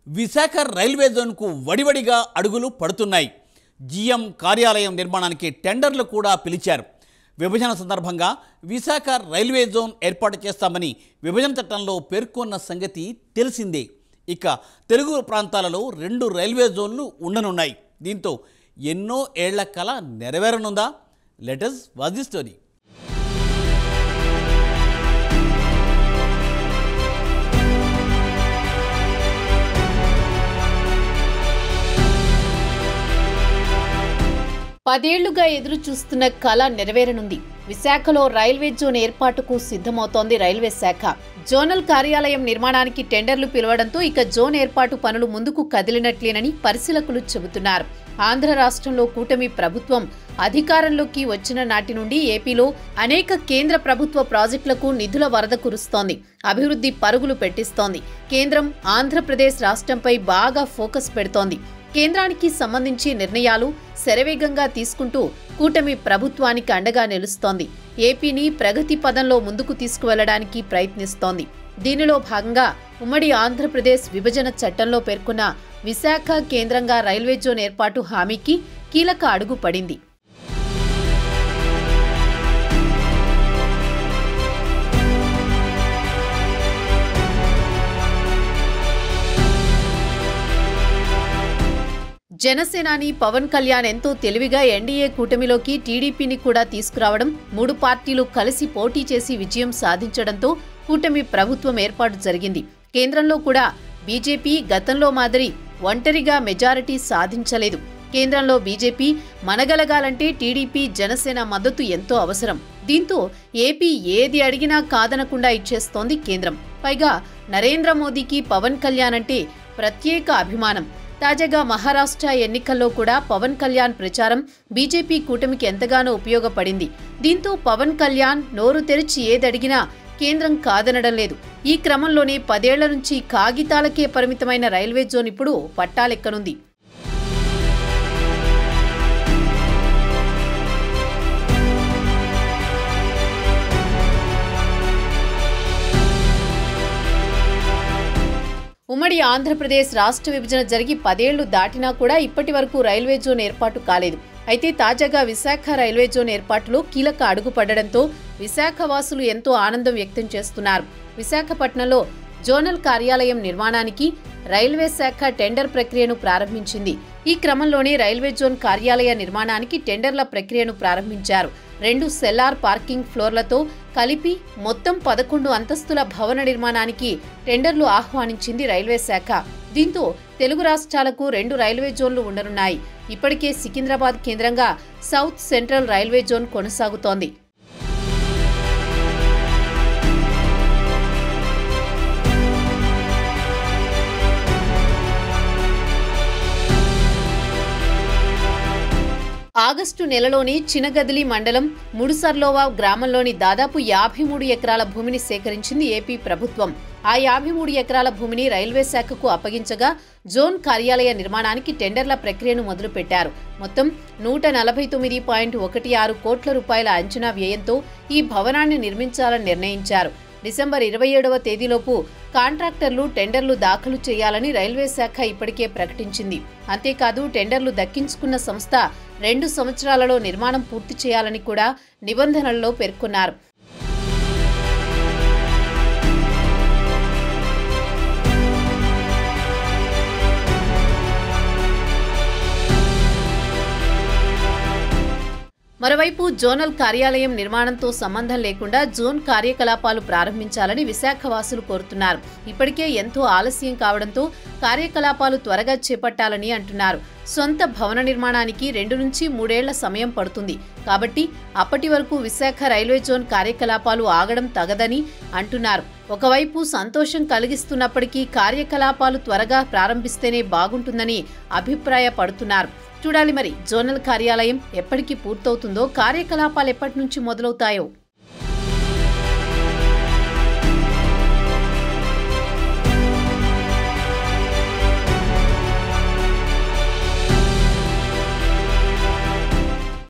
Visakha railway జోన్కు వడివడిగా అడుగులు పడుతున్నాయి. జీఎం కార్యాలయం నిర్మాణానికి టెండర్లు కూడా పిలిచారు. విభజన సందర్భంగా విశాఖ రైల్వే జోన్ ఏర్పాటు చేస్తామని విభజన చట్టంలో పేర్కొన్న సంగతి తెలిసిందే. ఇక తెలుగు ప్రాంతాలలో 2 రైల్వే జోన్లు ఉండనున్నాయి. దీంతో ఎన్నో ఏళ్ల కల నెరవేరనుందా? Let us watch the story. పదేళ్లుగా ఎదురు చూస్తున్న కళ నెరవేరనుంది. విశాఖలో రైల్వే జోన్ ఏర్పాటుకు సిద్ధమవుతోంది రైల్వే శాఖ. జోనల్ కార్యాలయం నిర్మాణానికి టెండర్లు పిలవడంతో ఇక జోన్ ఏర్పాటు పనులు ముందుకు కదిలినట్లేనని పరిశీలకులు చెబుతున్నారు. ఆంధ్ర రాష్ట్రంలో కూటమి ప్రభుత్వం అధికారంలోకి వచ్చిన నాటి నుండి ఏపీలో అనేక కేంద్ర ప్రభుత్వ ప్రాజెక్టులకు నిధుల వరద కురుస్తోంది. అభివృద్ధి పరుగులు పెట్టిస్తోంది. కేంద్రం ఆంధ్రప్రదేశ్ రాష్ట్రంపై బాగా ఫోకస్ పెడుతోంది. కేంద్రానికి సంబంధించి నిర్ణయాలు శరవేగంగా తీసుకుంటూ కూటమి ప్రభుత్వానికి అండగా నిలుస్తోంది. ఏపీని ప్రగతి పదంలో ముందుకు తీసుకువెళ్లడానికి ప్రయత్నిస్తోంది. దీనిలో భాగంగా ఉమ్మడి ఆంధ్రప్రదేశ్ విభజన చట్టంలో పేర్కొన్న విశాఖ కేంద్రంగా రైల్వే జోన్ ఏర్పాటు హామీకి కీలక అడుగు పడింది. జనసేనాని పవన్ కళ్యాణ్ ఎంతో తెలివిగా ఎన్డీఏ కూటమిలోకి టీడీపీని కూడా తీసుకురావడం, 3 పార్టీలు కలిసి పోటీ చేసి విజయం సాధించడంతో కూటమి ప్రభుత్వం ఏర్పాటు జరిగింది. కేంద్రంలో కూడా బీజేపీ గతంలో మాదిరి ఒంటరిగా మెజారిటీ సాధించలేదు. కేంద్రంలో బీజేపీ మనగలగాలంటే టీడీపీ, జనసేన మద్దతు ఎంతో అవసరం. దీంతో ఏపీ ఏది అడిగినా కాదనకుండా ఇచ్చేస్తోంది కేంద్రం. పైగా నరేంద్ర మోదీకి పవన్ కళ్యాణ్ అంటే ప్రత్యేక అభిమానం. తాజాగా మహారాష్ట్ర ఎన్నికల్లో కూడా పవన్ కళ్యాణ్ ప్రచారం బీజేపీ కూటమికి ఎంతగానో ఉపయోగపడింది. దీంతో పవన్ కళ్యాణ్ నోరు తెరిచి ఏదడిగినా కేంద్రం కాదనడం లేదు. ఈ క్రమంలోనే 10 ఏళ్ల నుంచి కాగితాలకే పరిమితమైన రైల్వే జోన్ ఇప్పుడు పట్టాలెక్కనుంది. ఉమ్మడి ఆంధ్రప్రదేశ్ రాష్ట్ర విభజన జరిగి 10 ఏళ్లు దాటినా కూడా ఇప్పటి వరకు రైల్వే జోన్ ఏర్పాటు కాలేదు. అయితే తాజాగా విశాఖ రైల్వే జోన్ ఏర్పాటులో కీలక అడుగు పడడంతో విశాఖ వాసులు ఎంతో ఆనందం వ్యక్తం చేస్తున్నారు. విశాఖపట్నంలో జోనల్ కార్యాలయం నిర్మాణానికి రైల్వే శాఖ టెండర్ ప్రక్రియను ప్రారంభించింది. ఈ క్రమంలోనే రైల్వే జోన్ కార్యాలయ నిర్మాణానికి టెండర్ల ప్రక్రియను ప్రారంభించారు. 2 సెల్లార్ పార్కింగ్ ఫ్లోర్లతో కలిపి మొత్తం 11 అంతస్తుల భవన నిర్మాణానికి టెండర్లు ఆహ్వానించింది రైల్వే శాఖ. దీంతో తెలుగు రాష్ట్రాలకు 2 రైల్వే జోన్లు ఉండనున్నాయి. ఇప్పటికే సికింద్రాబాద్ కేంద్రంగా సౌత్ సెంట్రల్ రైల్వే జోన్ కొనసాగుతోంది. ఆగస్టు నెలలోని చినగదిలి మండలం ముడుసర్లోవా గ్రామంలోని దాదాపు 53 ఎకరాల భూమిని సేకరించింది ఏపీ ప్రభుత్వం. ఆ 53 ఎకరాల భూమిని రైల్వే శాఖకు అప్పగించగా జోన్ కార్యాలయ నిర్మాణానికి టెండర్ల ప్రక్రియను మొదలుపెట్టారు. మొత్తం 149.16 కోట్ల రూపాయల అంచనా వ్యయంతో ఈ భవనాన్ని నిర్మించాలని నిర్ణయించారు. డిసెంబర్ 27వ తేదీలోపు కాంట్రాక్టర్లు టెండర్లు దాఖలు చేయాలని రైల్వే శాఖ ఇప్పటికే ప్రకటించింది. అంతేకాదు టెండర్లు దక్కించుకున్న సంస్థ 2 సంవత్సరాలలో నిర్మాణం పూర్తి చేయాలని కూడా నిబంధనల్లో పేర్కొన్నారు. మరోవైపు జోనల్ కార్యాలయం నిర్మాణంతో సంబంధం లేకుండా జోన్ కార్యకలాపాలు ప్రారంభించాలని విశాఖ వాసులు కోరుతున్నారు. ఇప్పటికే ఎంతో ఆలస్యం కావడంతో కార్యకలాపాలు త్వరగా చేపట్టాలని అంటున్నారు. సొంత భవన నిర్మాణానికి 2 నుంచి 3 ఏళ్ల సమయం పడుతుంది. కాబట్టి అప్పటి వరకు విశాఖ రైల్వే జోన్ కార్యకలాపాలు ఆగడం తగదని అంటున్నారు. ఒకవైపు సంతోషం కలిగిస్తున్నప్పటికీ కార్యకలాపాలు త్వరగా ప్రారంభిస్తేనే బాగుంటుందని అభిప్రాయపడుతున్నారు. చూడాలి మరి జోనల్ కార్యాలయం ఎప్పటికి పూర్తవుతుందో, కార్యకలాపాలు ఎప్పటి నుంచి మొదలవుతాయో.